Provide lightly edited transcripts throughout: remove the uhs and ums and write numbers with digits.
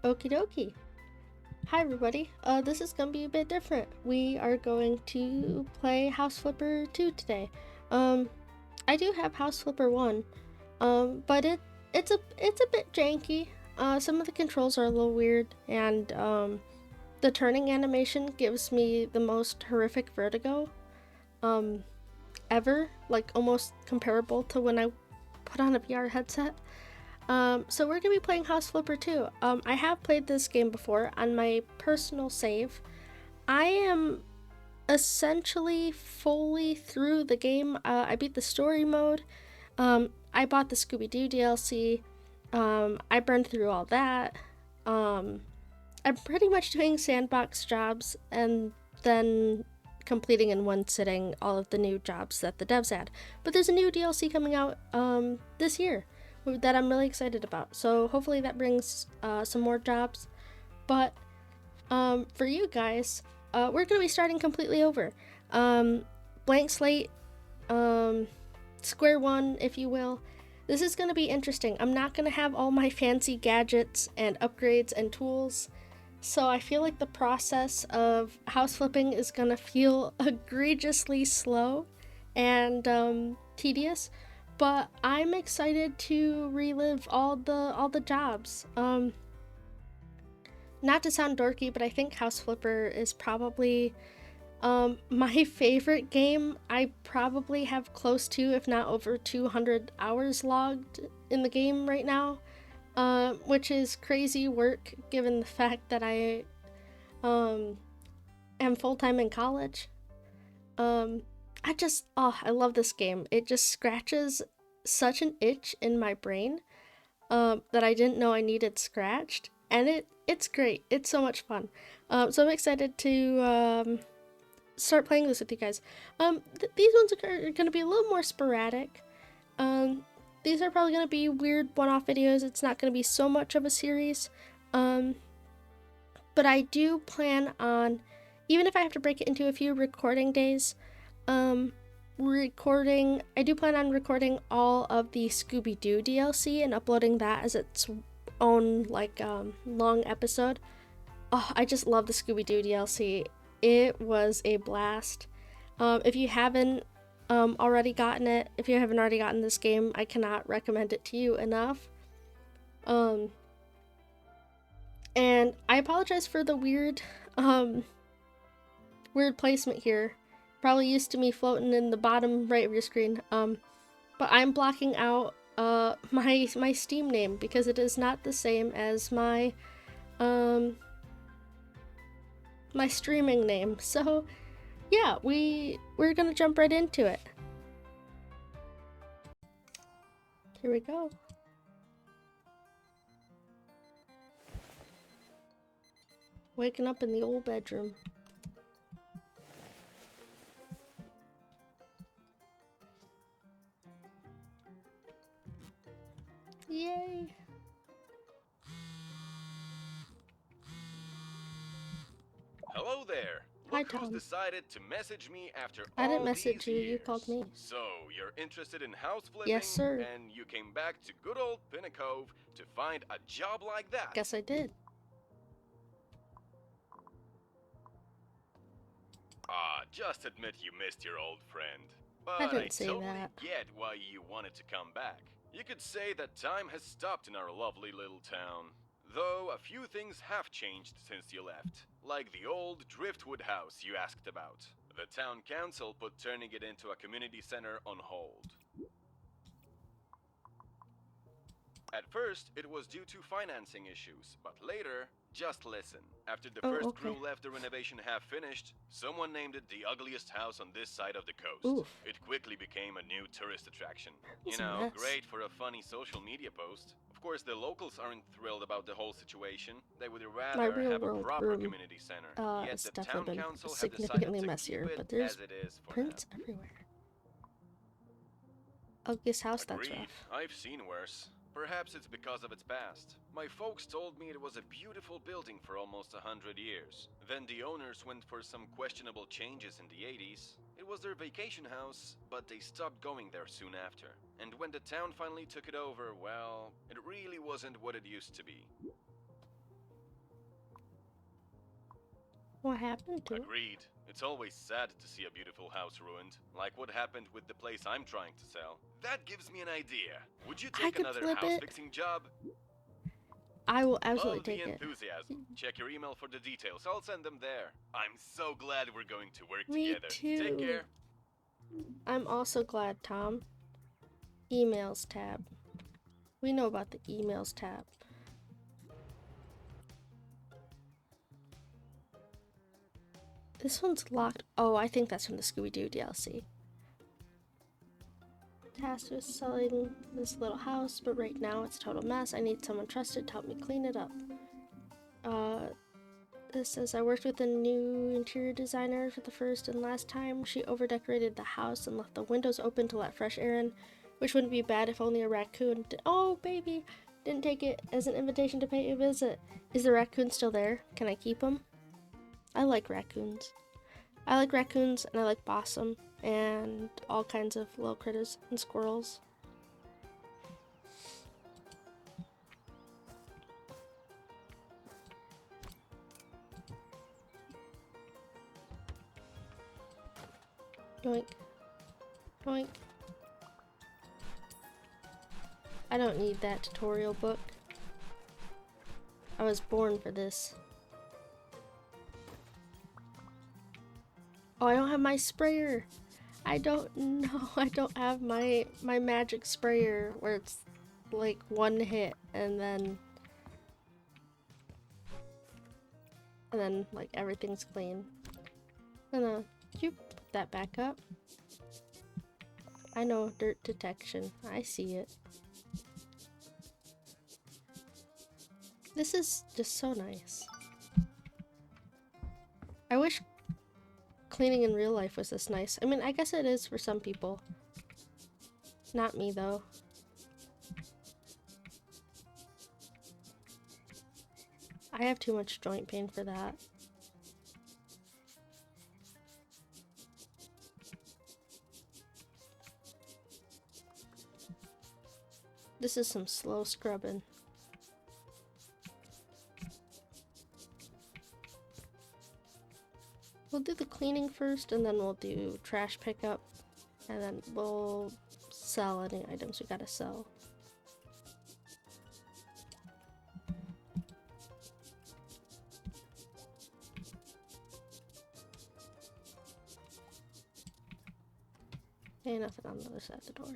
Okie dokie. Hi everybody. This is gonna be a bit different. We are going to play House Flipper 2 today. I do have House Flipper 1, but it's a bit janky. Some of the controls are a little weird, and the turning animation gives me the most horrific vertigo ever, like almost comparable to when I put on a VR headset. So we're gonna be playing House Flipper 2. I have played this game before on my personal save. I am essentially fully through the game. I beat the story mode. I bought the Scooby-Doo DLC. I burned through all that. I'm pretty much doing sandbox jobs and then completing in one sitting all of the new jobs that the devs had. But there's a new DLC coming out this year that I'm really excited about. So hopefully that brings some more jobs. But for you guys, we're going to be starting completely over. Blank slate, square one, if you will. This is going to be interesting. I'm not going to have all my fancy gadgets and upgrades and tools. So I feel like the process of house flipping is going to feel egregiously slow and tedious. But I'm excited to relive all the jobs. Not to sound dorky, but I think House Flipper is probably my favorite game. I probably have close to, if not over 200 hours logged in the game right now, which is crazy work given the fact that I am full-time in college. I love this game. It just scratches such an itch in my brain that I didn't know I needed scratched, and it's great. It's so much fun. So I'm excited to start playing this with you guys. These ones are going to be a little more sporadic. These are probably going to be weird one-off videos. It's not going to be so much of a series. But I do plan on, even if I have to break it into a few recording days, I do plan on recording all of the Scooby-Doo DLC and uploading that as its own, like, long episode. Oh, I just love the Scooby-Doo DLC. It was a blast. If you haven't already gotten it, if you haven't already gotten this game, I cannot recommend it to you enough. And I apologize for the weird placement here. Probably used to me floating in the bottom right of your screen. But I'm blocking out my Steam name because it is not the same as my my streaming name. So yeah, we're gonna jump right into it. Here we go. Waking up in the old bedroom. Yay! Hello there. Hi, Look who's Tom. decided to message me after I didn't all message these you, years. you called me. So, you're interested in house flipping? Yes, sir. And you came back to good old Pinnacove to find a job like that? Guess I did. Just admit you missed your old friend. I But didn't say totally that. get why you wanted to come back. You could say that time has stopped in our lovely little town. Though a few things have changed since you left, like the old Driftwood house you asked about. The town council put turning it into a community center on hold. At first, it was due to financing issues, but later, just listen. After the first crew left the renovation half finished, someone named it the ugliest house on this side of the coast. Oof. It quickly became a new tourist attraction. That's You a know, mess. great for a funny social media post. Of course, the locals aren't thrilled about the whole situation. They would rather real have a world proper room, community center. Yet it's the town definitely been council have significantly decided to messier, keep it but there's as it is for prints now. everywhere. Ugliest house, that's Agreed. rough. I've seen worse. Perhaps it's because of its past. My folks told me it was a beautiful building for almost 100 years. Then the owners went for some questionable changes in the 80s. It was their vacation house, but they stopped going there soon after. And when the town finally took it over, well, it really wasn't what it used to be. What happened to it? Agreed. It's always sad to see a beautiful house ruined, like what happened with the place I'm trying to sell. That gives me an idea. Would you I take could another flip house it. fixing job? I will absolutely Love the take it. enthusiasm. Check your email for the details. I'll send them there. I'm so glad we're going to work Me together. Take too. care. I'm also glad, Tom. Emails tab. We know about the emails tab. This one's locked. Oh, I think that's from the Scooby-Doo DLC. Tasked with selling this little house, but right now it's a total mess. I need someone trusted to help me clean it up. This says I worked with a new interior designer for the first and last time. She overdecorated the house and left the windows open to let fresh air in, which wouldn't be bad if only a raccoon oh baby didn't take it as an invitation to pay a visit. Is the raccoon still there? Can I keep him? I like raccoons. I like raccoons and I like possum and all kinds of little critters and squirrels. Yoink. Yoink. I don't need that tutorial book. I was born for this. Oh, I don't have my sprayer. I don't know. I don't have my magic sprayer where it's like one hit and then like everything's clean. No, you put that back up. I know dirt detection. I see it. This is just so nice. I wish cleaning in real life was this nice. I mean, I guess it is for some people. Not me, though. I have too much joint pain for that. This is some slow scrubbing. We'll do the cleaning first, and then we'll do trash pickup, and then we'll sell any items we gotta sell. Ain't nothing on the other side of the door.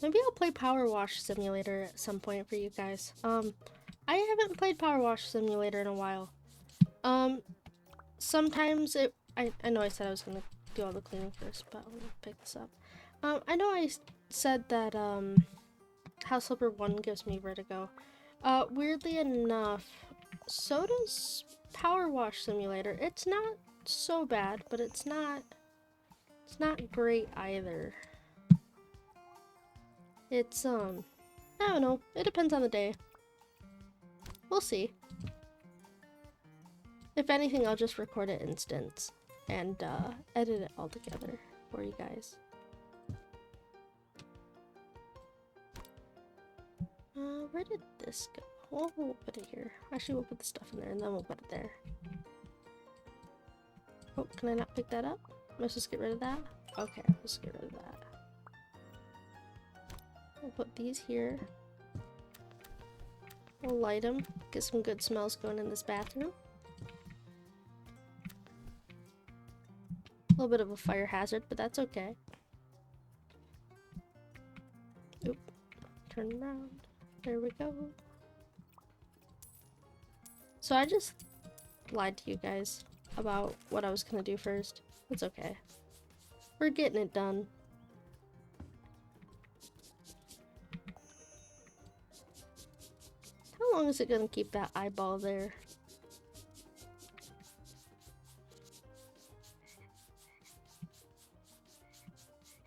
Maybe I'll play Power Wash Simulator at some point for you guys. I haven't played Power Wash Simulator in a while. Sometimes I know I said I was gonna do all the cleaning first, but I'm gonna pick this up. I know I said that, House Flipper 1 gives me vertigo. Weirdly enough, so does Power Wash Simulator. It's not so bad, but it's not great either. It's, I don't know. It depends on the day. We'll see. If anything, I'll just record it instant and, edit it all together for you guys. Where did this go? Oh, we'll put it here. Actually, we'll put the stuff in there and then we'll put it there. Oh, can I not pick that up? Let's just get rid of that? Okay, let's get rid of that. We'll put these here. We'll light them. Get some good smells going in this bathroom. A little bit of a fire hazard, but that's okay. Oop. Turn around. There we go. So I just lied to you guys about what I was gonna do first. It's okay. We're getting it done. How long is it gonna keep that eyeball there?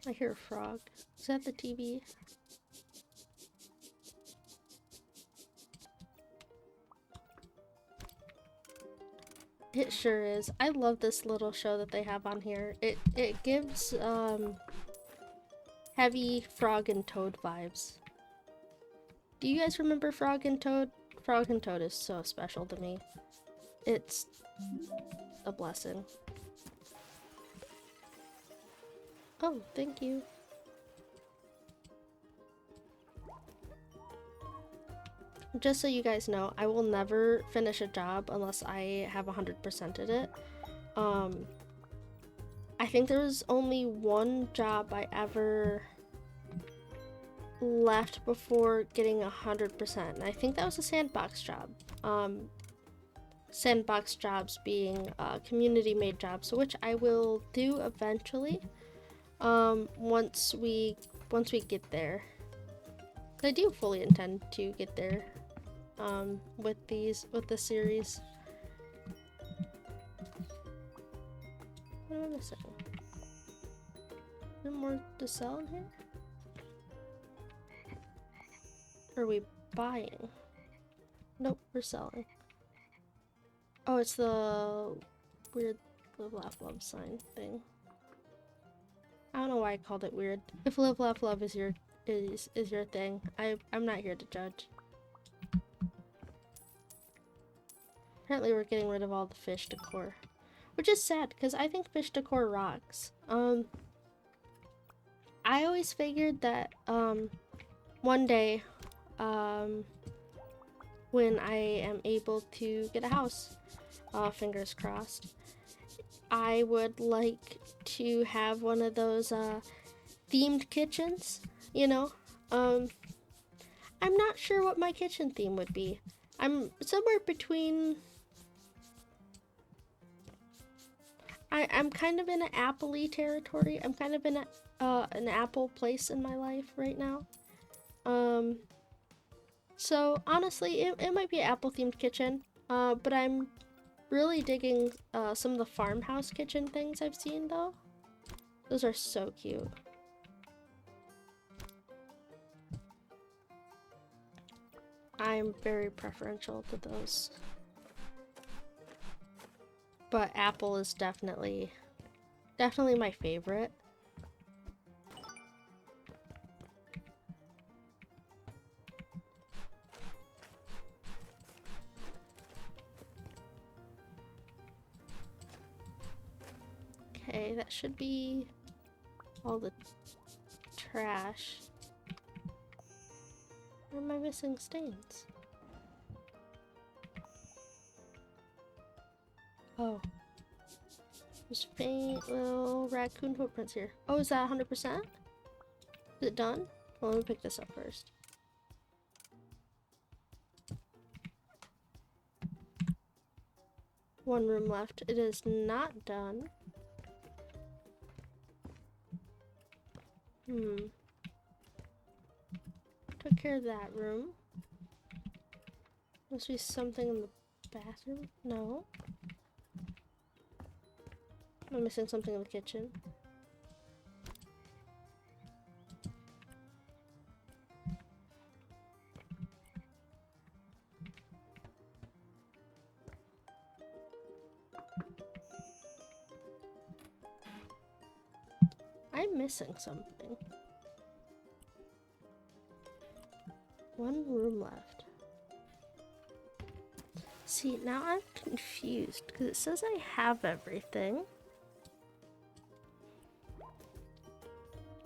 I hear a frog. Is that the TV? It sure is. I love this little show that they have on here. It gives heavy frog and toad vibes. Do you guys remember Frog and Toad? Frog and Toad is so special to me. It's a blessing. Oh, thank you. Just so you guys know, I will never finish a job unless I have 100%ed it. I think there was only one job I ever left before getting 100%, and I think that was a sandbox job. Sandbox jobs being community-made jobs, so which I will do eventually. Once we get there. I do fully intend to get there. With the series. What am I missing? Is there more to sell in here? Or are we buying? Nope, we're selling. Oh, it's the weird live, laugh, love sign thing. I don't know why I called it weird. If live, laugh, love is your thing, I'm not here to judge. Apparently we're getting rid of all the fish decor. Which is sad, because I think fish decor rocks. I always figured that, one day, when I am able to get a house, fingers crossed, I would like to have one of those, themed kitchens, you know? I'm not sure what my kitchen theme would be. I'm somewhere between... I'm kind of in an apple-y territory. I'm kind of in an apple place in my life right now. So honestly, it might be an apple-themed kitchen. But I'm really digging some of the farmhouse kitchen things I've seen though. Those are so cute. I'm very preferential to those. But apple is definitely my favorite. Okay, that should be all the trash. Where am I missing stains? Oh. There's faint little raccoon footprints here. Oh, is that 100%? Is it done? Well, let me pick this up first. One room left. It is not done. Took care of that room. Must be something in the bathroom? No. Am I missing something in the kitchen? I'm missing something. One room left. See, now I'm confused because it says I have everything.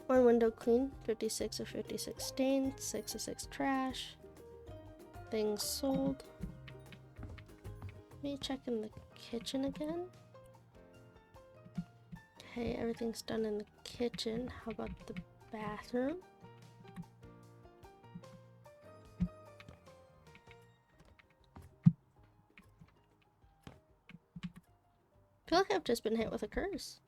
One window clean, 56 of 56 stains, 6 of 6 trash. Things sold. Let me check in the kitchen again. Okay, everything's done in the kitchen. How about the bathroom? I feel like I've just been hit with a curse.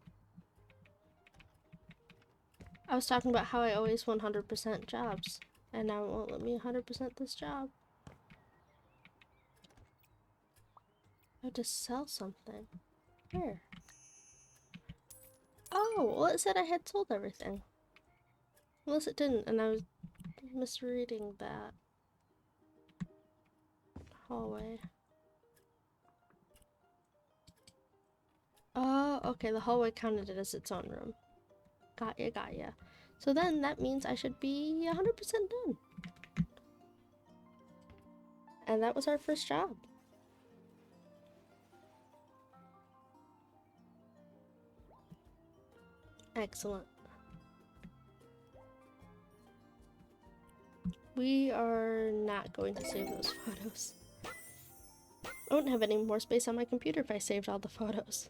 I was talking about how I always 100% jobs, and now it won't let me 100% this job. I have to sell something. Where? Oh, well it said I had sold everything. Unless it didn't, and I was misreading that hallway. Oh, okay, the hallway counted it as its own room. Got ya, got ya. So then that means I should be 100% done. And that was our first job. Excellent. We are not going to save those photos. I wouldn't have any more space on my computer if I saved all the photos.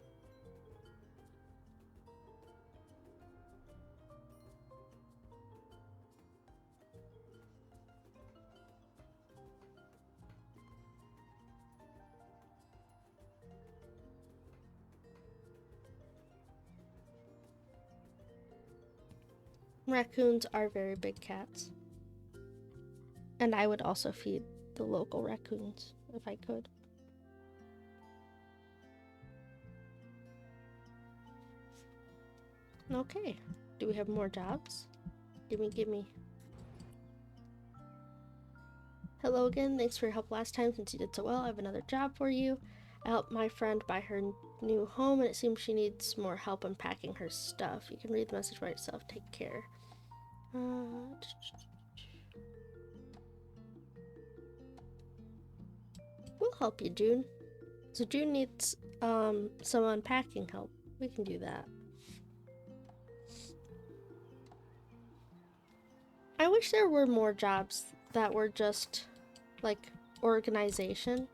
Raccoons are very big cats. And I would also feed the local raccoons if I could. Okay, do we have more jobs? Gimme. Hello again, thanks for your help last time since you did so well. I have another job for you. I helped my friend buy her new home and it seems she needs more help unpacking her stuff. You can read the message by yourself, take care. We'll help you, June. So June needs some unpacking help. We can do that. I wish there were more jobs that were just like organization.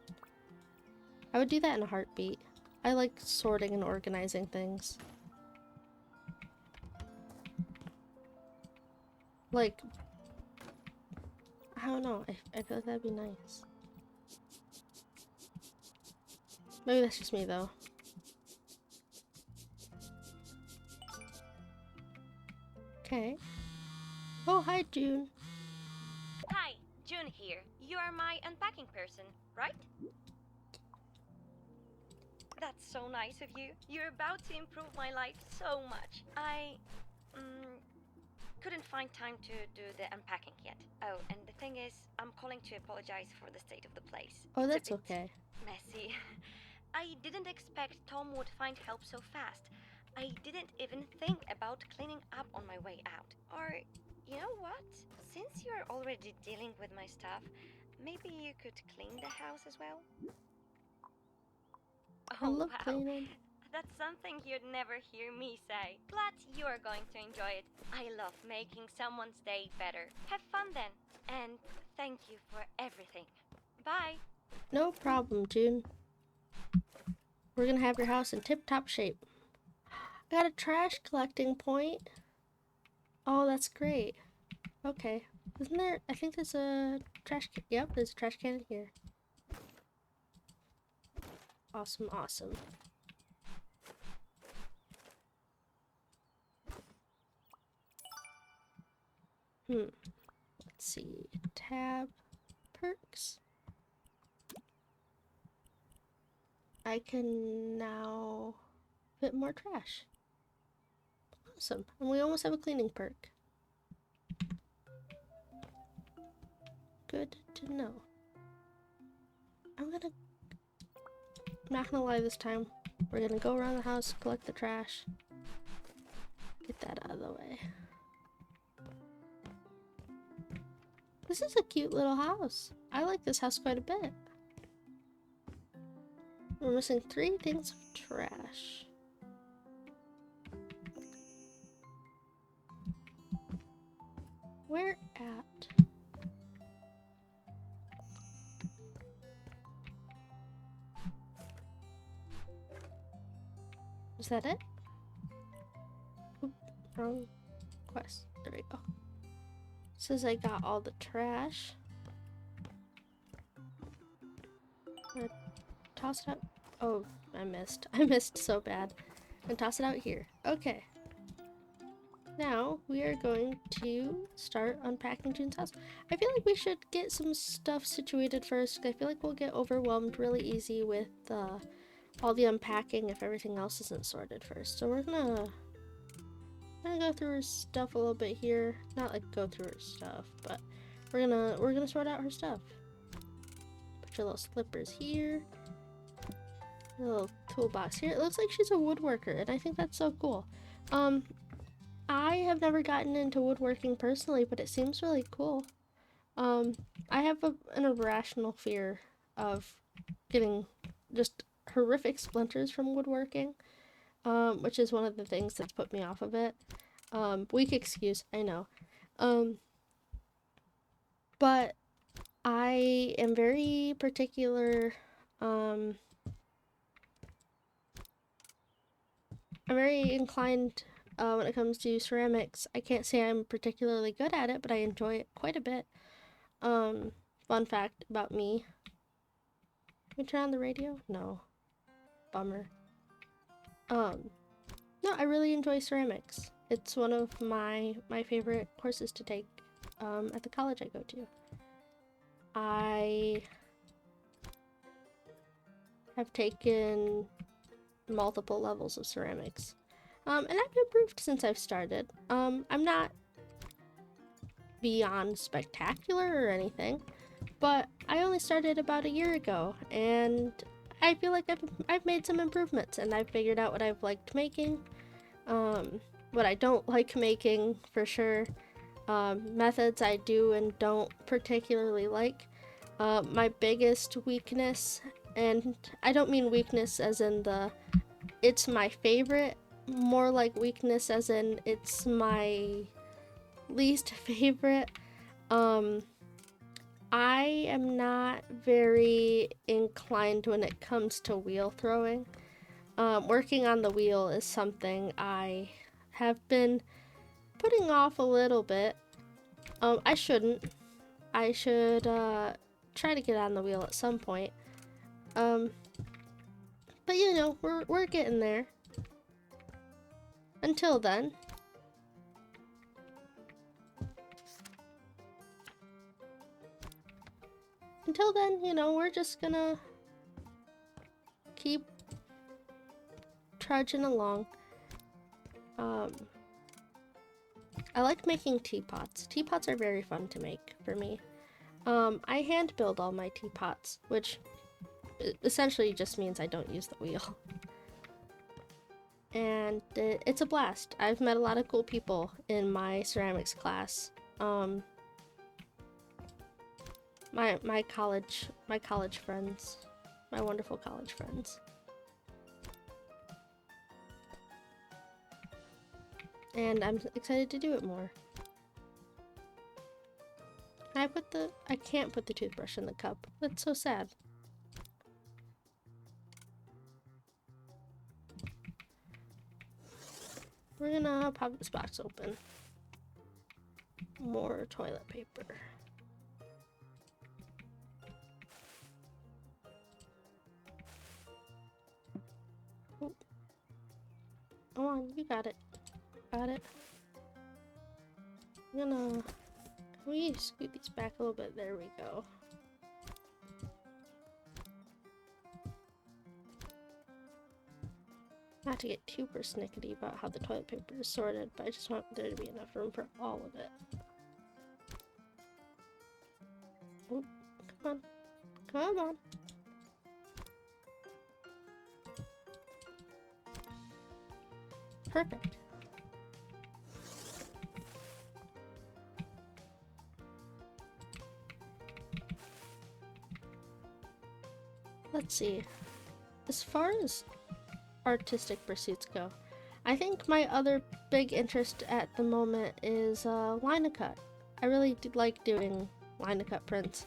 I would do that in a heartbeat. I like sorting and organizing things. Like, I don't know, I feel like that'd be nice. Maybe that's just me though. Okay. Oh, hi, June. Hi, June here. You are my unpacking person, right? That's so nice of you. You're about to improve my life so much. I couldn't find time to do the unpacking yet. Oh, and the thing is, I'm calling to apologize for the state of the place. Oh, It's that's a bit okay. messy. I didn't expect Tom would find help so fast. I didn't even think about cleaning up on my way out. Or, you know what? Since you're already dealing with my stuff, maybe you could clean the house as well? I Oh, love wow. cleaning. That's something you'd never hear me say. Glad you are going to enjoy it. I love making someone's day better. Have fun then. And thank you for everything. Bye. No problem, June. We're gonna have your house in tip-top shape. I got a trash collecting point. Oh, that's great. Okay. Isn't there? I think there's a trash can. Yep, there's a trash can in here. Awesome, awesome. Let's see. Tab. Perks. I can now fit more trash. Awesome. And we almost have a cleaning perk. Good to know. I'm not gonna lie this time. We're gonna go around the house, collect the trash. Get that out of the way. This is a cute little house. I like this house quite a bit. We're missing 3 things of trash. Where at? Is that it? Oop, wrong quest. There we go. Says I got all the trash. I'm gonna toss it out. Oh, I missed. I missed so bad. And toss it out here. Okay. Now we are going to start unpacking June's house. I feel like we should get some stuff situated first. I feel like we'll get overwhelmed really easy with all the unpacking if everything else isn't sorted first. So we're gonna go through her stuff a little bit here. Not like go through her stuff, but we're gonna sort out her stuff. Put your little slippers here. A little toolbox here. It looks like she's a woodworker, and I think that's so cool. I have never gotten into woodworking personally, but it seems really cool. I have an irrational fear of getting just horrific splinters from woodworking, which is one of the things that's put me off of it. Weak excuse, I know. Um, but I am very particular. Um, I'm very inclined when it comes to ceramics. I can't say I'm particularly good at it, but I enjoy it quite a bit. Um, Fun fact about me. Can we turn on the radio? No. Bummer. Um, no, I really enjoy ceramics. It's one of my favorite courses to take at the college I go to. I have taken multiple levels of ceramics. And I've improved since I've started. I'm not beyond spectacular or anything, but I only started about a year ago, and I feel like I've made some improvements, and I've figured out what I've liked making, what I don't like making for sure, methods I do and don't particularly like. My biggest weakness, and I don't mean weakness as in it's my favorite, more like weakness as in it's my least favorite. I am not very inclined when it comes to wheel throwing. Working on the wheel is something I have been putting off a little bit. I shouldn't. I should try to get on the wheel at some point. Um, but you know, we're getting there. Until then, you know, we're just gonna keep trudging along. I like making teapots. Teapots are very fun to make for me. I hand build all my teapots, which essentially just means I don't use the wheel. And it's a blast. I've met a lot of cool people in my ceramics class. My college friends, my wonderful college friends. And I'm excited to do it more. I can't put the toothbrush in the cup. That's so sad. We're gonna pop this box open. More toilet paper. Oh. Come on, you got it. Got it. I'm gonna... Can we scoot these back a little bit? There we go. Not to get too persnickety about how the toilet paper is sorted, but I just want there to be enough room for all of it. Oop, come on. Come on. Perfect. Let's see. As far as artistic pursuits go, I think my other big interest at the moment is line-a-cut. I really do like doing line-a-cut prints.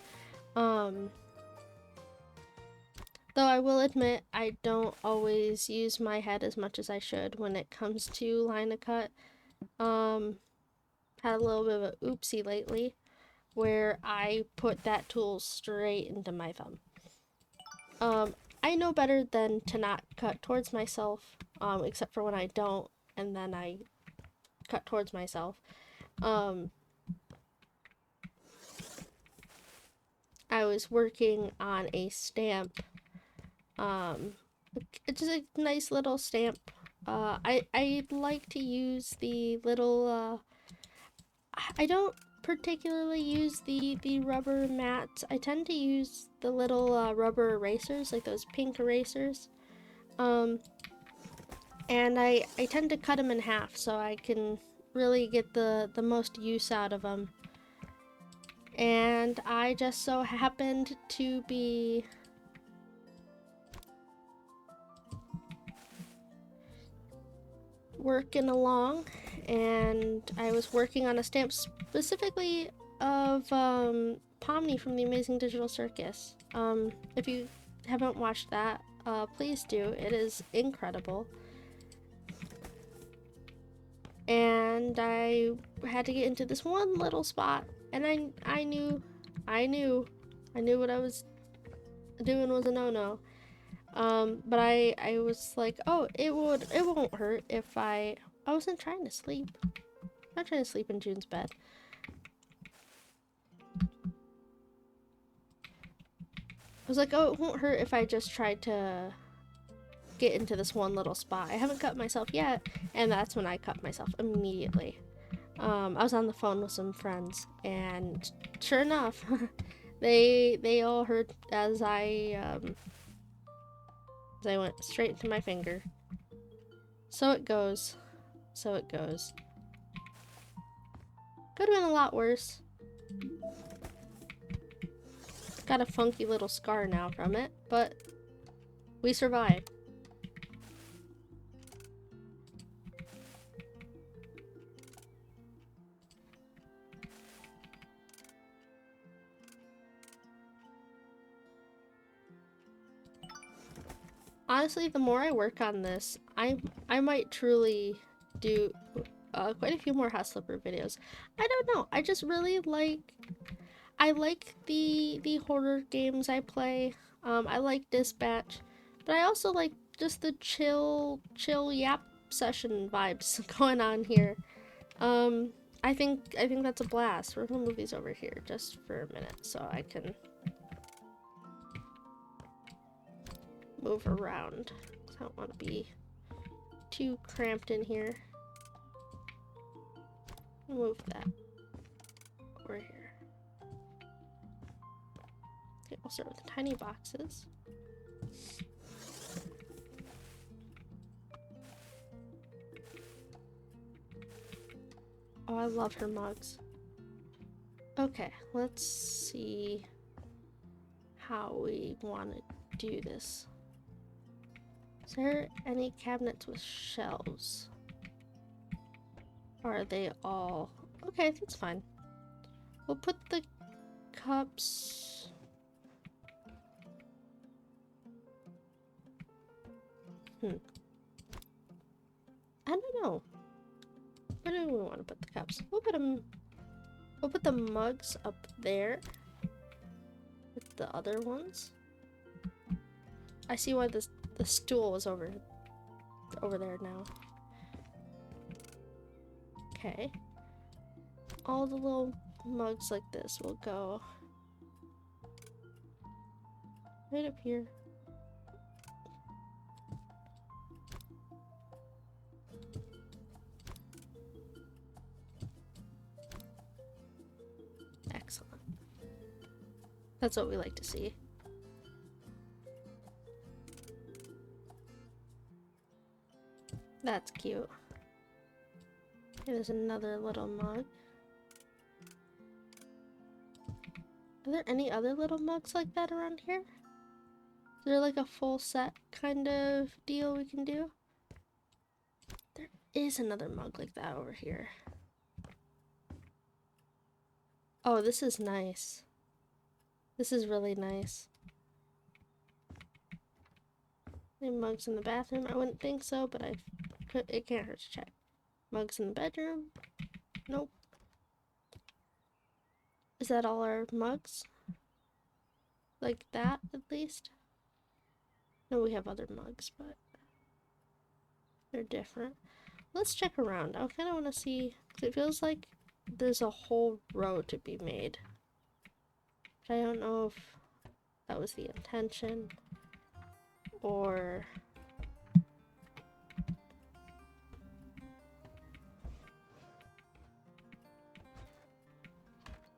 Though I will admit I don't always use my head as much as I should when it comes to line-a-cut. Had a little bit of an oopsie lately where I put that tool straight into my thumb. I know better than to not cut towards myself, except for when I don't, and then I cut towards myself. I was working on a stamp. It's just a nice little stamp. I like to use the little, I don't particularly use the rubber mats. I tend to use the little rubber erasers, like those pink erasers. And I tend to cut them in half so I can really get the most use out of them. And I just so happened to be working along, and I was working on a stamp specifically of Pomni from the Amazing Digital Circus. If you haven't watched that, please do. It is incredible. And I had to get into this one little spot, and I knew what I was doing was a no-no. But I was like, oh, it won't hurt if I wasn't trying to sleep. I'm not trying to sleep in June's bed. I was like, oh, it won't hurt if I just tried to get into this one little spot. I haven't cut myself yet, and that's when I cut myself immediately. I was on the phone with some friends, and sure enough, they all heard as I went straight into my finger. So it goes. So it goes. Could have been a lot worse. Got a funky little scar now from it, but we survived. Honestly, the more I work on this, I might truly do quite a few more House Flipper videos. I don't know. I just really I like the horror games I play. I like Dispatch, but I also like just the chill yap session vibes going on here. I think that's a blast. We're gonna move these over here just for a minute so I can move around. I don't want to be too cramped in here. Move that over here. Okay, we'll start with the tiny boxes. Oh, I love her mugs. Okay, let's see how we want to do this. Is there any cabinets with shelves? Or are they all... Okay, that's fine. We'll put the cups... I don't know. Where do we want to put the cups? We'll put them... We'll put the mugs up there with the other ones. I see why the stool is over there now. Okay. All the little mugs like this will go right up here. Excellent. That's what we like to see. That's cute. Here's another little mug. Are there any other little mugs like that around here? Is there like a full set kind of deal we can do? There is another mug like that over here. Oh, this is nice. This is really nice. Any mugs in the bathroom? I wouldn't think so, but it can't hurt to check. Mugs in the bedroom? Nope. Is that all our mugs? Like that, at least? No, we have other mugs, but they're different. Let's check around. I kind of want to see, because it feels like there's a whole row to be made. But I don't know if that was the intention, or...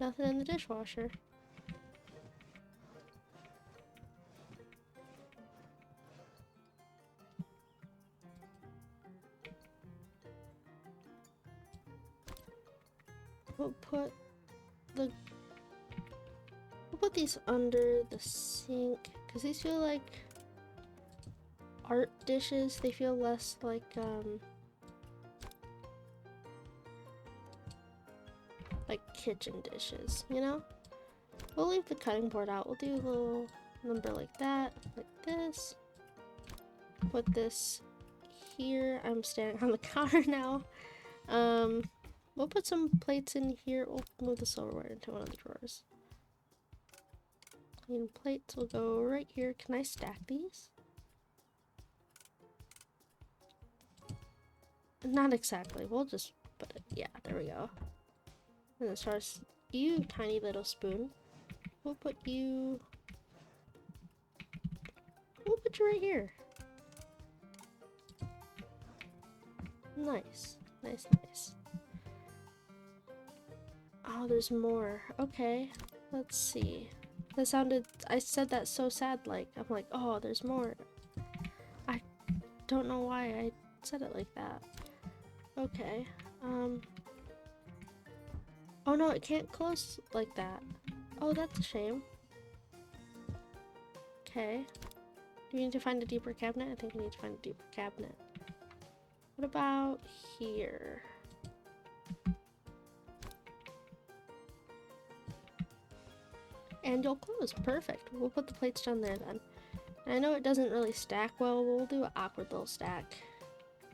Nothing in the dishwasher. We'll put the put these under the sink because these feel like art dishes. They feel less like kitchen dishes, you know? We'll leave the cutting board out. We'll do a little number like that, like this. Put this here. I'm standing on the counter now. We'll put some plates in here. We'll move the silverware into one of the drawers. Clean plates will go right here. Can I stack these? Not exactly. We'll just put it. Yeah, there we go. And as far as you, tiny little spoon, we'll put you right here. Nice. Nice, nice. Oh, there's more. Okay. Let's see. That sounded, I said that so sad, like, I'm like, oh, there's more. I don't know why I said it like that. Okay. Oh no, it can't close like that. Oh, that's a shame. Okay. Do we need to find a deeper cabinet? I think we need to find a deeper cabinet. What about here? And you'll close. Perfect. We'll put the plates down there then. And I know it doesn't really stack well. We'll do an awkward little stack.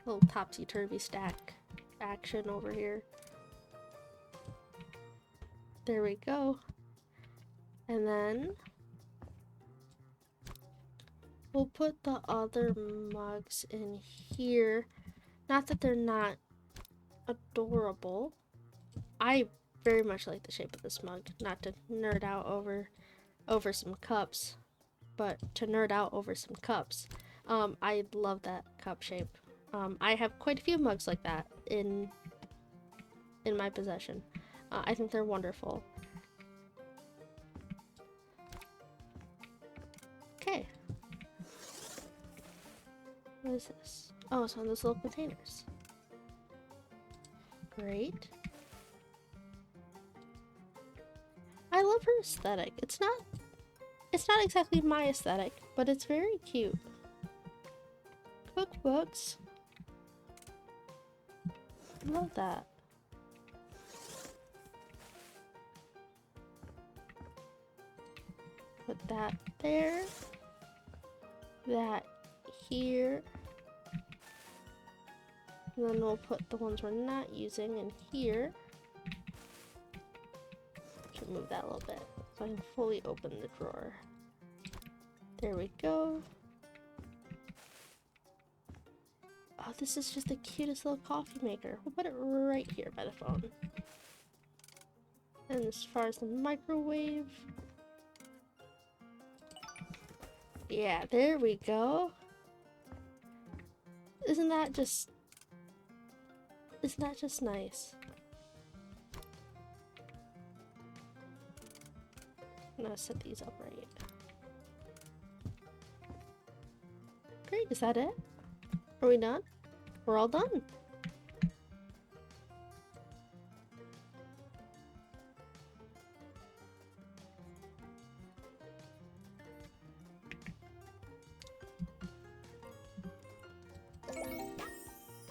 Little topsy-turvy stack action over here. There we go. And then we'll put the other mugs in here. Not that they're not adorable. I very much like the shape of this mug. Not to nerd out over some cups, but to nerd out over some cups. I love that cup shape. I have quite a few mugs like that in my possession. I think they're wonderful. Okay. What is this? Oh, it's one of those little containers. Great. I love her aesthetic. It's not exactly my aesthetic, but it's very cute. Cookbooks. Love that. Put that there. That here. And then we'll put the ones we're not using in here. Should move that a little bit so I can fully open the drawer. There we go. Oh, this is just the cutest little coffee maker. We'll put it right here by the phone. And as far as the microwave, yeah, there we go. Isn't that just nice? I'm gonna set these up right. Great, is that it? Are we done? We're all done.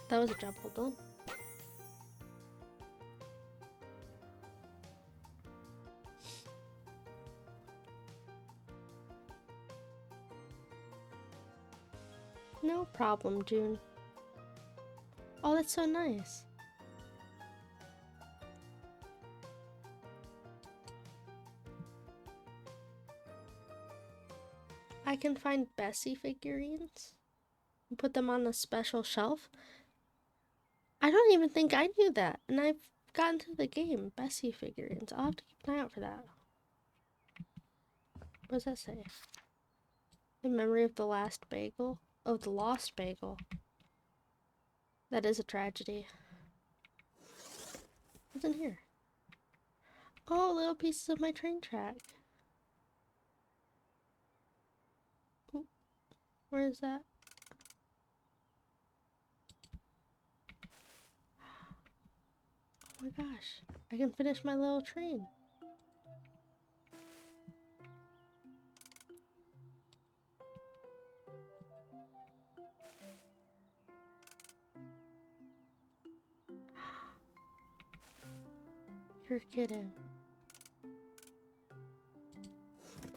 That was a job well done. No problem, June. Oh, that's so nice. I can find Bessie figurines and put them on a special shelf. I don't even think I knew that, and I've gotten to the game, Bessie figurines. I'll have to keep an eye out for that. What does that say? In memory of the last bagel? Oh, the lost bagel. That is a tragedy. What's in here? Oh, little pieces of my train track. Ooh, where is that? Oh my gosh, I can finish my little train. Never get him.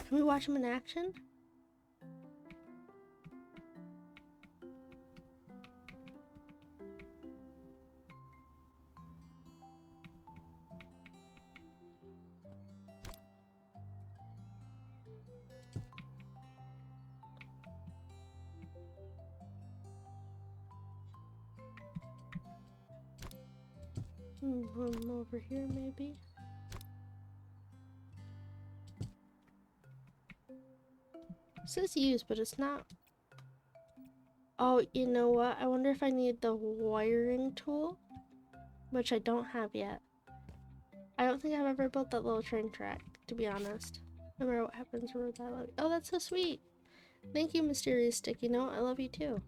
Can we watch him in action? One over here, maybe. It says use, but it's not. Oh, you know what? I wonder if I need the wiring tool, which I don't have yet. I don't think I've ever built that little train track, to be honest. No matter what happens, remember that. Oh, that's so sweet. Thank you, mysterious sticky note. I love you too.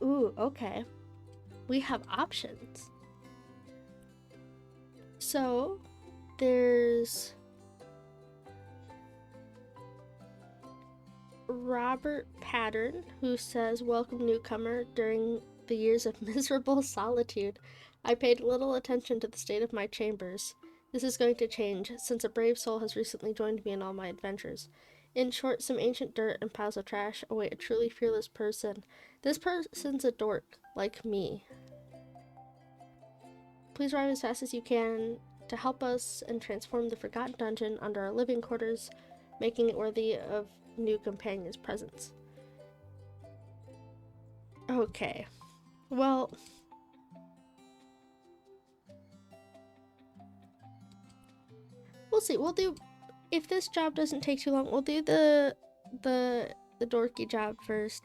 Ooh, okay. We have options. So, there's Robert Pattern, who says, "Welcome, newcomer. During the years of miserable solitude, I paid little attention to the state of my chambers. This is going to change, since a brave soul has recently joined me in all my adventures. In short, some ancient dirt and piles of trash await a truly fearless person. This person's a dork, like me. Please arrive as fast as you can to help us and transform the forgotten dungeon under our living quarters, making it worthy of new companions' presence." Okay. Well, we'll see. We'll do, if this job doesn't take too long, we'll do the dorky job first,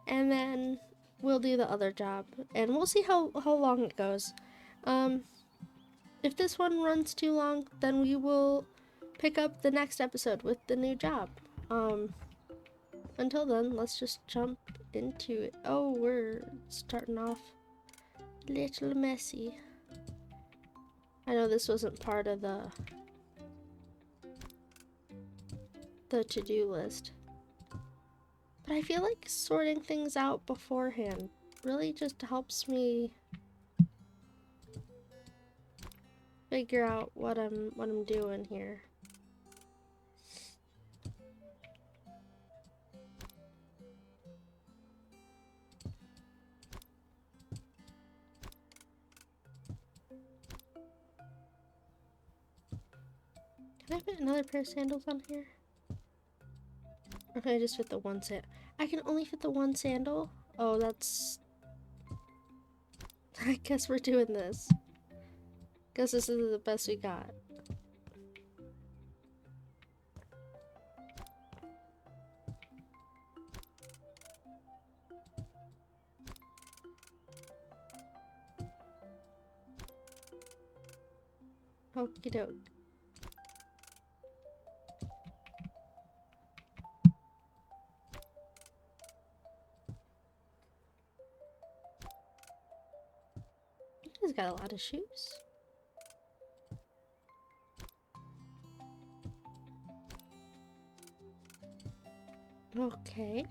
and then we'll do the other job, and we'll see how long it goes. If this one runs too long, then we will pick up the next episode with the new job. Until then, let's just jump into it. Oh, we're starting off a little messy. I know this wasn't part of the to-do list, but I feel like sorting things out beforehand really just helps me figure out what I'm doing here. Can I fit another pair of sandals on here? Or can I just fit the one sandal? I can only fit the one sandal? Oh, that's... I guess we're doing this. Guess this is the best we got. Okie doke. He's got a lot of shoes. Okay.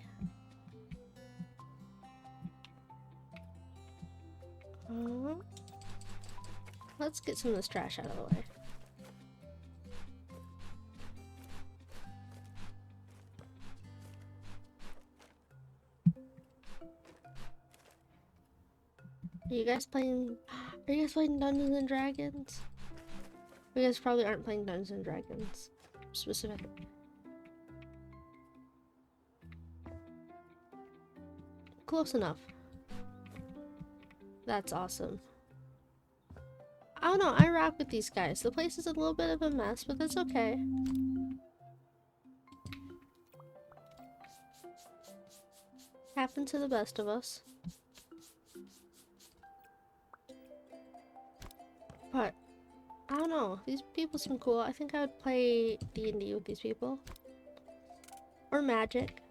Let's get some of this trash out of the way. Are you guys playing Dungeons and Dragons? You guys probably aren't playing Dungeons and Dragons specifically. Close enough. That's awesome. I don't know, I rock with these guys. The place is a little bit of a mess, but that's okay. Happens to the best of us. But, I don't know, these people seem cool. I think I would play D&D with these people. Or Magic.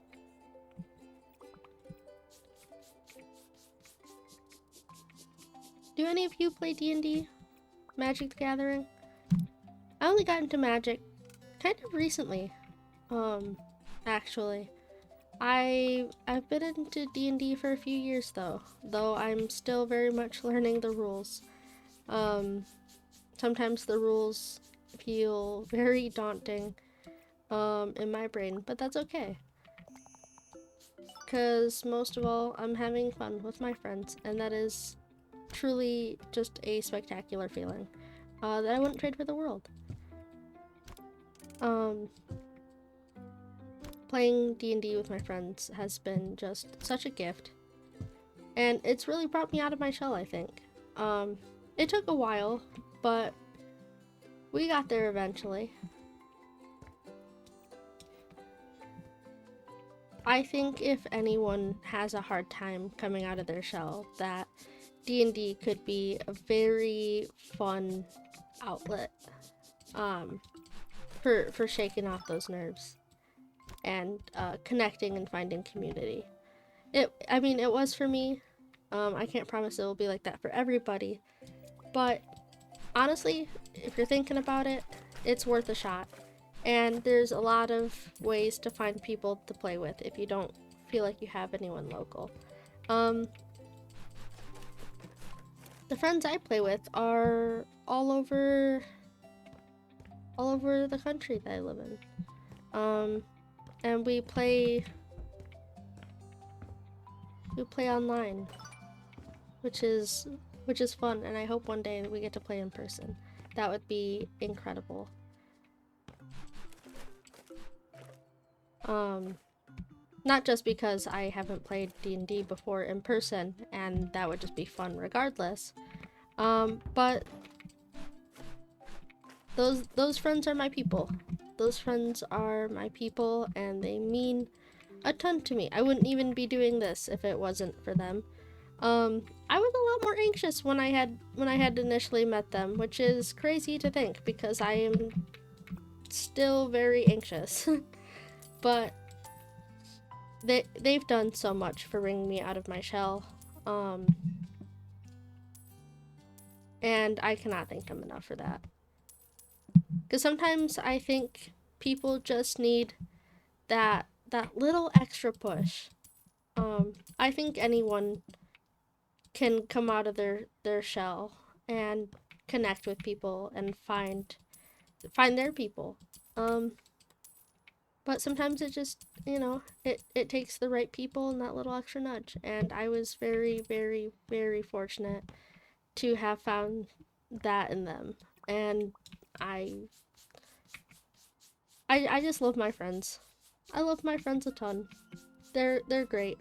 Do any of you play D&D? Magic the Gathering? I only got into Magic kind of recently. Actually. I've been into D&D for a few years though I'm still very much learning the rules. Um, Sometimes the rules feel very daunting in my brain, but that's okay. Because most of all, I'm having fun with my friends, and that is truly just a spectacular feeling that I wouldn't trade for the world. Um, Playing D&D with my friends has been just such a gift, and it's really brought me out of my shell, I think. It took a while, but we got there eventually. I think if anyone has a hard time coming out of their shell, that D&D could be a very fun outlet for shaking off those nerves and connecting and finding community. I mean, it was for me. I can't promise it will be like that for everybody, but honestly, if you're thinking about it, it's worth a shot. And there's a lot of ways to find people to play with if you don't feel like you have anyone local. The friends I play with are all over the country that I live in. And we play online, which is fun, and I hope one day we get to play in person. That would be incredible. Not just because I haven't played D&D before in person, and that would just be fun regardless. But those friends are my people. Those friends are my people, and they mean a ton to me. I wouldn't even be doing this if it wasn't for them. I was a lot more anxious when I had initially met them, which is crazy to think because I am still very anxious. But they've done so much for bringing me out of my shell. And I cannot thank them enough for that. Because sometimes I think people just need that little extra push. I think anyone can come out of their shell and connect with people and find their people. But sometimes it just, it takes the right people and that little extra nudge. And I was very, very, very fortunate to have found that in them. And I just love my friends. I love my friends a ton. They're great.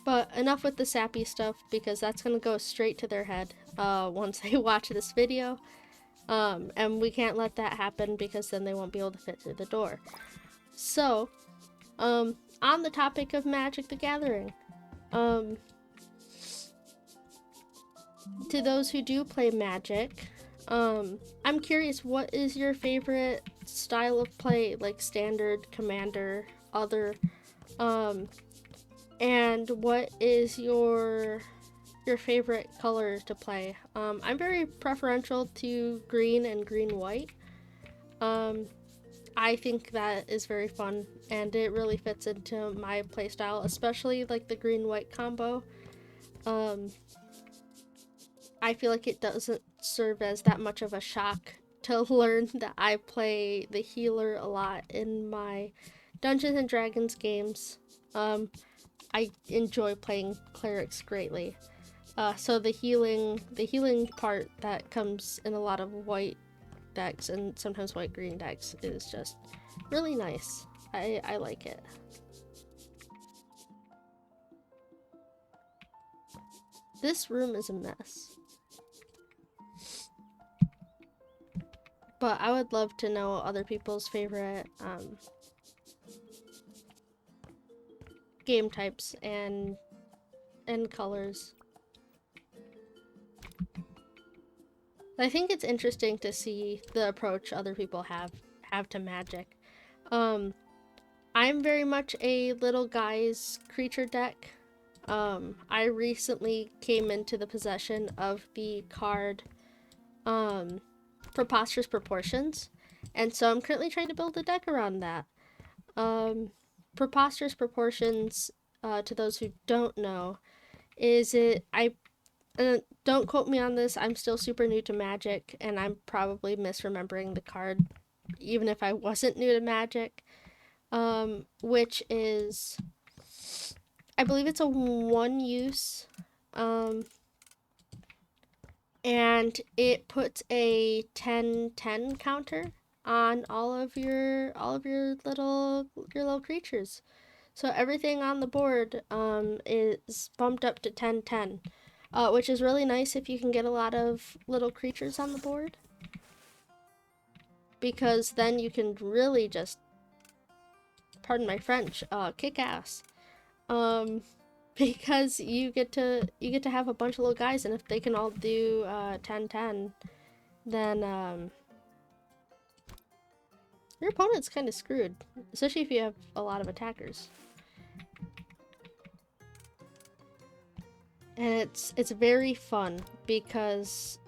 But enough with the sappy stuff because that's gonna go straight to their head once they watch this video. And we can't let that happen because then they won't be able to fit through the door. So, on the topic of Magic the Gathering, to those who do play Magic, I'm curious, what is your favorite style of play, like standard, commander, other, and what is your favorite color to play? I'm very preferential to green and green-white. I think that is very fun, and it really fits into my playstyle, especially like the green-white combo. I feel like it doesn't serve as that much of a shock to learn that I play the healer a lot in my Dungeons and Dragons games. I enjoy playing clerics greatly. So the healing part that comes in a lot of white decks and sometimes white-green decks is just really nice. I like it. This room is a mess. But I would love to know other people's favorite game types and colors. I think it's interesting to see the approach other people have to Magic. I'm very much a little guy's creature deck. I recently came into the possession of the card Preposterous Proportions, and so I'm currently trying to build a deck around that. Preposterous proportions, to those who don't know, is it I don't quote me on this. I'm still super new to Magic, and I'm probably misremembering the card, even if I wasn't new to Magic. Which is, I believe it's a one use, um, and it puts a 10/10 counter on all of your little creatures. So everything on the board is bumped up to 10/10, which is really nice if you can get a lot of little creatures on the board, because then you can really just, pardon my French, kick ass. Um, because you get to have a bunch of little guys, and if they can all do 10/10, then your opponent's kind of screwed, especially if you have a lot of attackers. And it's very fun because,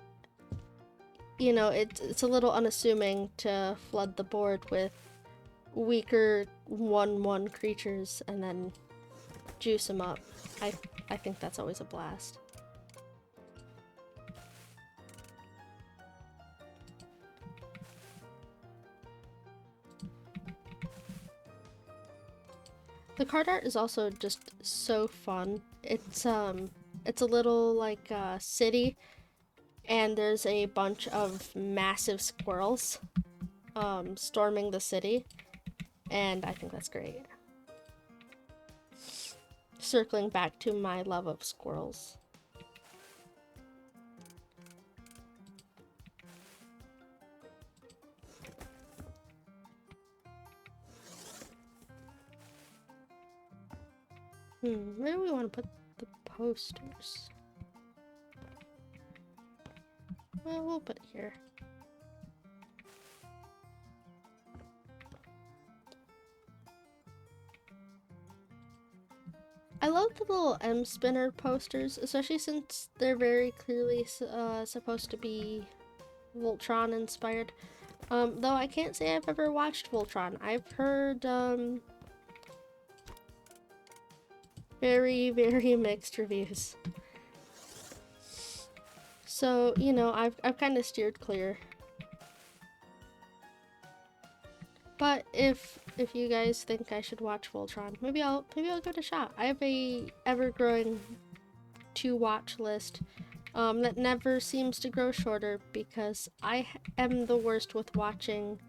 you know, it's a little unassuming to flood the board with weaker 1/1 creatures and then juice them up. I think that's always a blast. The card art is also just so fun. It's a little like city, and there's a bunch of massive squirrels storming the city, and I think that's great. Circling back to my love of squirrels. Where do we want to put the posters? Well, we'll put it here. I love the little M spinner posters, especially since they're very clearly supposed to be Voltron inspired. Though I can't say I've ever watched Voltron. I've heard very, very mixed reviews. So, you know, I've kind of steered clear. But if you guys think I should watch Voltron, maybe I'll give it a shot. I have a ever-growing to-watch list that never seems to grow shorter, because I am the worst with watching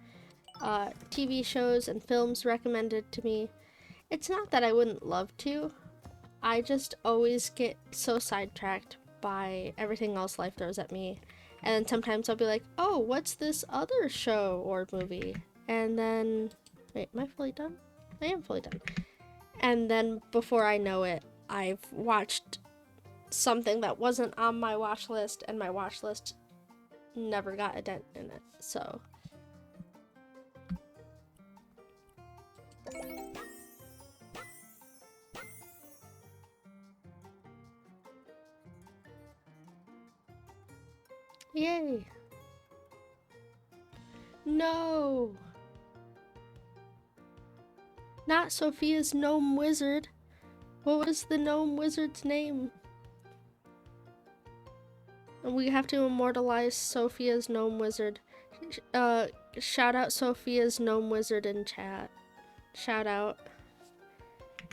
TV shows and films recommended to me. It's not that I wouldn't love to, I just always get so sidetracked by everything else life throws at me. And sometimes I'll be like, oh, what's this other show or movie? And then, wait, am I fully done? I am fully done. And then before I know it, I've watched something that wasn't on my watch list, and my watch list never got a dent in it, so. Yay. No! Not Sophia's gnome wizard. What was the gnome wizard's name? We have to immortalize Sophia's gnome wizard. Shout out Sophia's gnome wizard in chat. Shout out.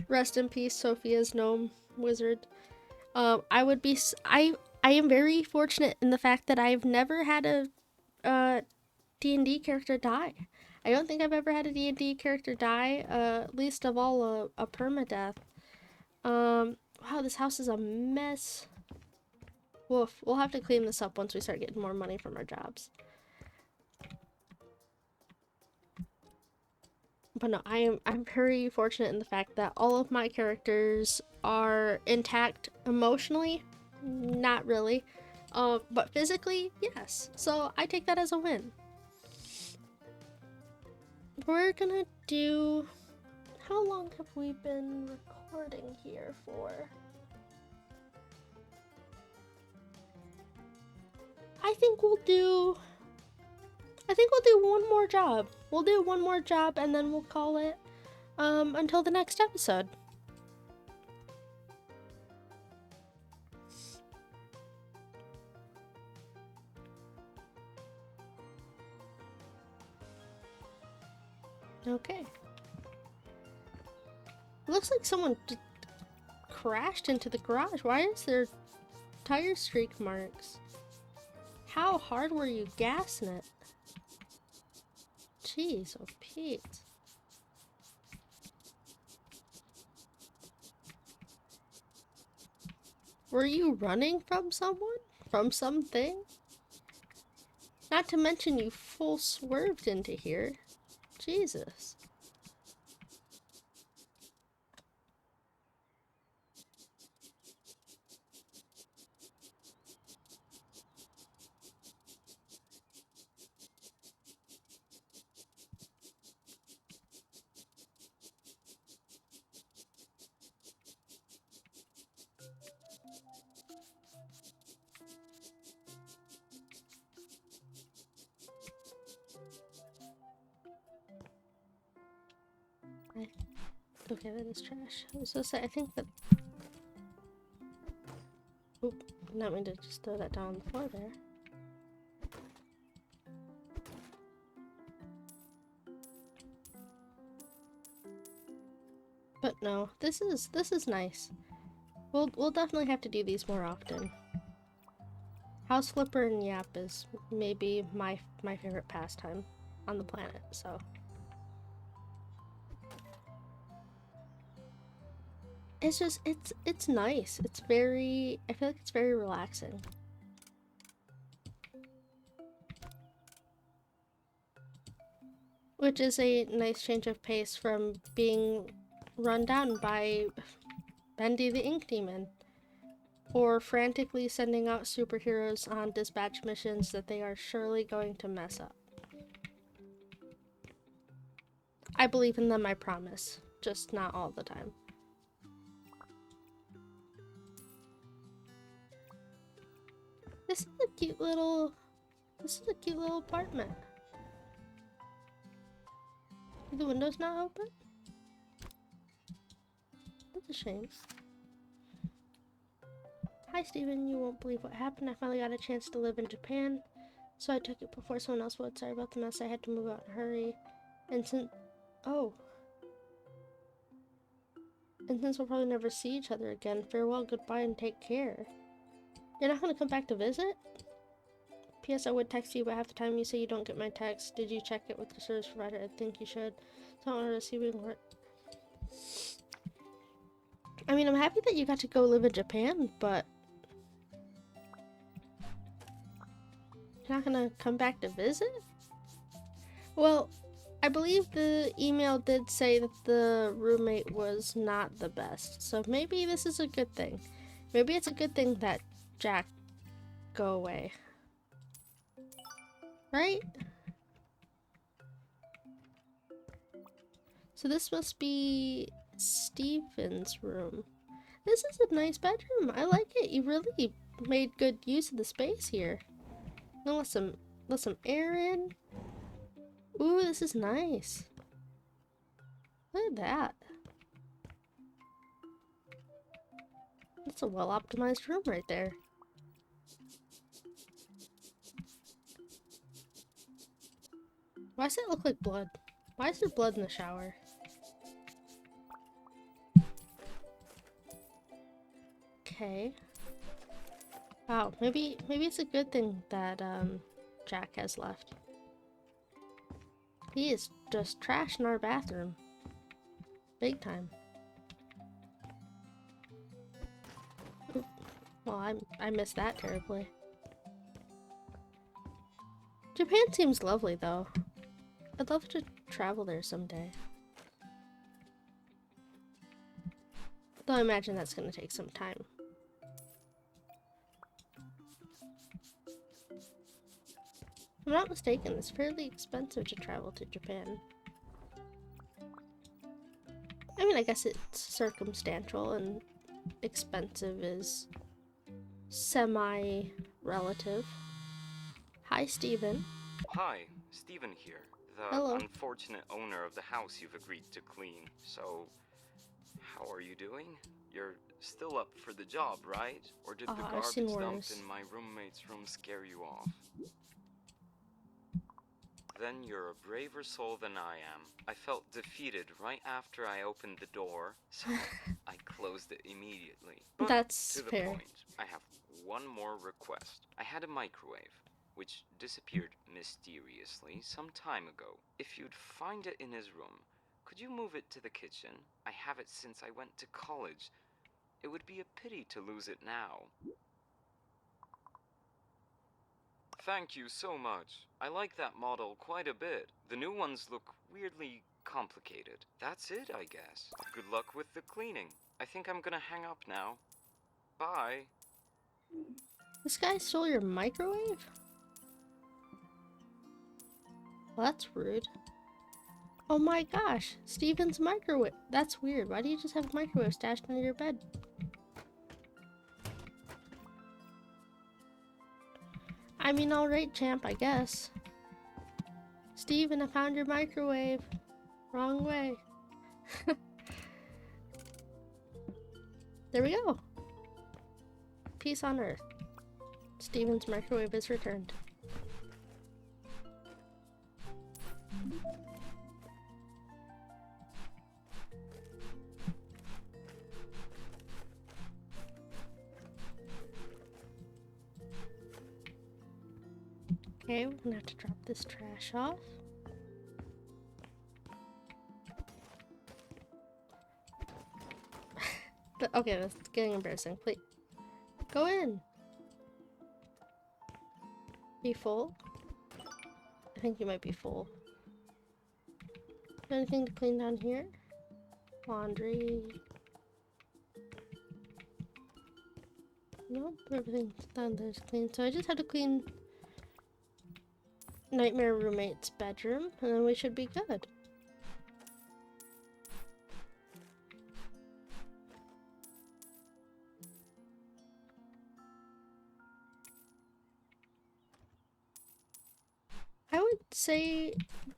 Rest in peace, Sophia's gnome wizard. I am very fortunate in the fact that I've never had a D&D character die. I don't think I've ever had a D&D character die, least of all a permadeath. Wow, this house is a mess. Woof, we'll have to clean this up once we start getting more money from our jobs. But no, I'm very fortunate in the fact that all of my characters are intact emotionally. Not really. But physically, yes. So I take that as a win. We're gonna do... How long have we been recording here for? I think we'll do one more job. We'll do one more job and then we'll call it. until the next episode. Okay. It looks like someone crashed into the garage. Why is there tire streak marks? How hard were you gassing it? Jeez, oh Pete. Were you running from someone? From something? Not to mention you full swerved into here. Jesus. Okay, that is trash. I was gonna say, I think that... Oop, not mean to just throw that down on the floor there. But no, this is nice. We'll definitely have to do these more often. House flipper and yap is maybe my favorite pastime on the planet, so... It's just, it's nice. It's very, I feel like it's very relaxing. Which is a nice change of pace from being run down by Bendy the Ink Demon. Or frantically sending out superheroes on dispatch missions that they are surely going to mess up. I believe in them, I promise. Just not all the time. This is a cute little apartment. Are the windows not open? That's a shame. Hi Steven, you won't believe what happened. I finally got a chance to live in Japan. So I took it before someone else would. Sorry about the mess. I had to move out in a hurry. And since we'll probably never see each other again, farewell, goodbye, and take care. You're not gonna come back to visit? P.S. I would text you, but half the time you say you don't get my text. Did you check it with your service provider? I think you should. So I don't want to receive more. I mean, I'm happy that you got to go live in Japan, but you're not gonna come back to visit? Well, I believe the email did say that the roommate was not the best, so maybe this is a good thing. Maybe it's a good thing that Jack go away. Right? So this must be Steven's room. This is a nice bedroom. I like it. You really made good use of the space here. Now let some air in. Ooh, this is nice. Look at that. That's a well-optimized room right there. Why does it look like blood? Why is there blood in the shower? Okay. Wow, maybe it's a good thing that Jack has left. He is just trashing our bathroom. Big time. Oop. Well, I missed that terribly. Japan seems lovely though. I'd love to travel there someday. Though I imagine that's gonna take some time. If I'm not mistaken, it's fairly expensive to travel to Japan. I mean, I guess it's circumstantial and expensive is semi-relative. Hi, Steven. Hi, Steven here. the Hello. unfortunate owner of the house you've agreed to clean. So, how are you doing? You're still up for the job, right? Or did the I've seen garbage dump worse. in my roommate's room scare you off? Then you're a braver soul than I am. I felt defeated right after I opened the door, so I closed it immediately. But That's to the fair. point, I have one more request. I had a microwave, which disappeared mysteriously some time ago. If you'd find it in his room, could you move it to the kitchen? I have it since I went to college. It would be a pity to lose it now. Thank you so much. I like that model quite a bit. The new ones look weirdly complicated. That's it, I guess. Good luck with the cleaning. I think I'm gonna hang up now. Bye. This guy stole your microwave? Well, that's rude. Oh my gosh, Steven's microwave. That's weird. Why do you just have a microwave stashed under your bed? I mean, alright, champ, I guess. Steven, I found your microwave. Wrong way. There we go. Peace on Earth. Steven's microwave is returned. Okay, we're gonna have to drop this trash off. Okay, that's getting embarrassing. Please, go in. Be full? I think you might be full. Anything to clean down here? Laundry. Nope, everything's down there's clean. So I just had to clean Nightmare Roommate's bedroom, and then we should be good. I would say,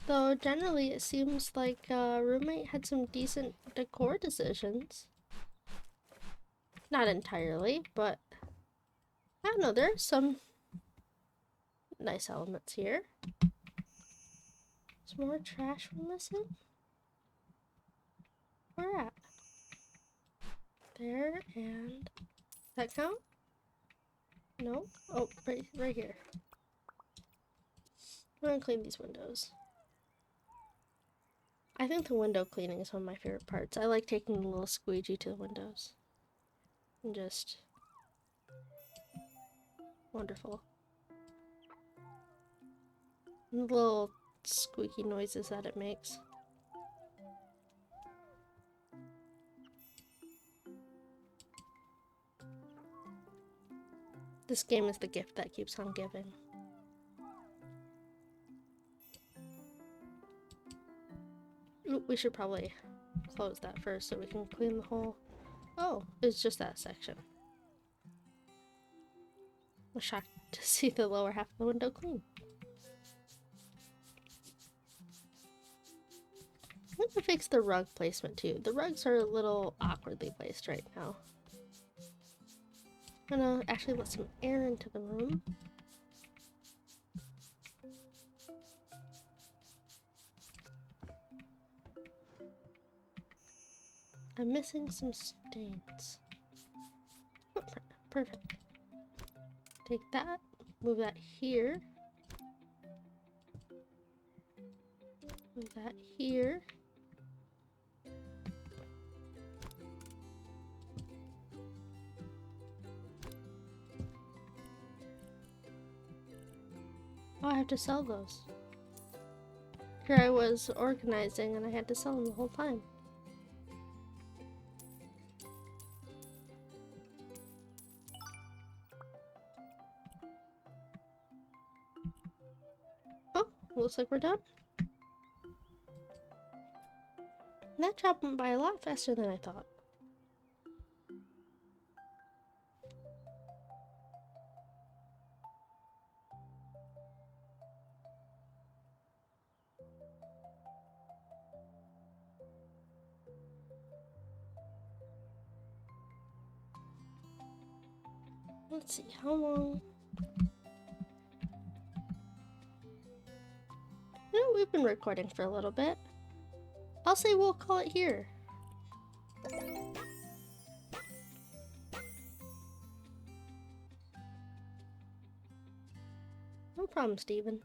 though, generally it seems like Roommate had some decent decor decisions. Not entirely, but I don't know, there's some nice elements here. Some more trash we're missing? Where at? There, and... that count? No? Oh, right here. We're gonna clean these windows. I think the window cleaning is one of my favorite parts. I like taking the little squeegee to the windows. And just... wonderful. And the little squeaky noises that it makes. This game is the gift that keeps on giving. Ooh, we should probably close that first so we can clean the whole... Oh, it's just that section. I'm shocked to see the lower half of the window clean. I'm gonna fix the rug placement too. The rugs are a little awkwardly placed right now. I'm gonna actually let some air into the room. I'm missing some stains. Oh, perfect. Take that, move that here. Move that here. Oh, I have to sell those. Here I was organizing and I had to sell them the whole time. Oh, looks like we're done. That job went by a lot faster than I thought. Let's see, how long? We've been recording for a little bit. I'll say we'll call it here. No problem, Steven.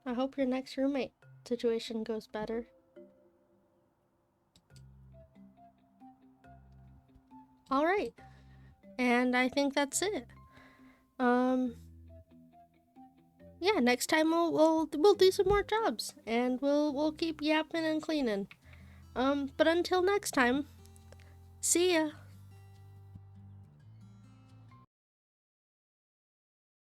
I hope your next roommate situation goes better. Alright. And I think that's it. Yeah, next time we'll do some more jobs and we'll keep yapping and cleaning. But until next time, see ya.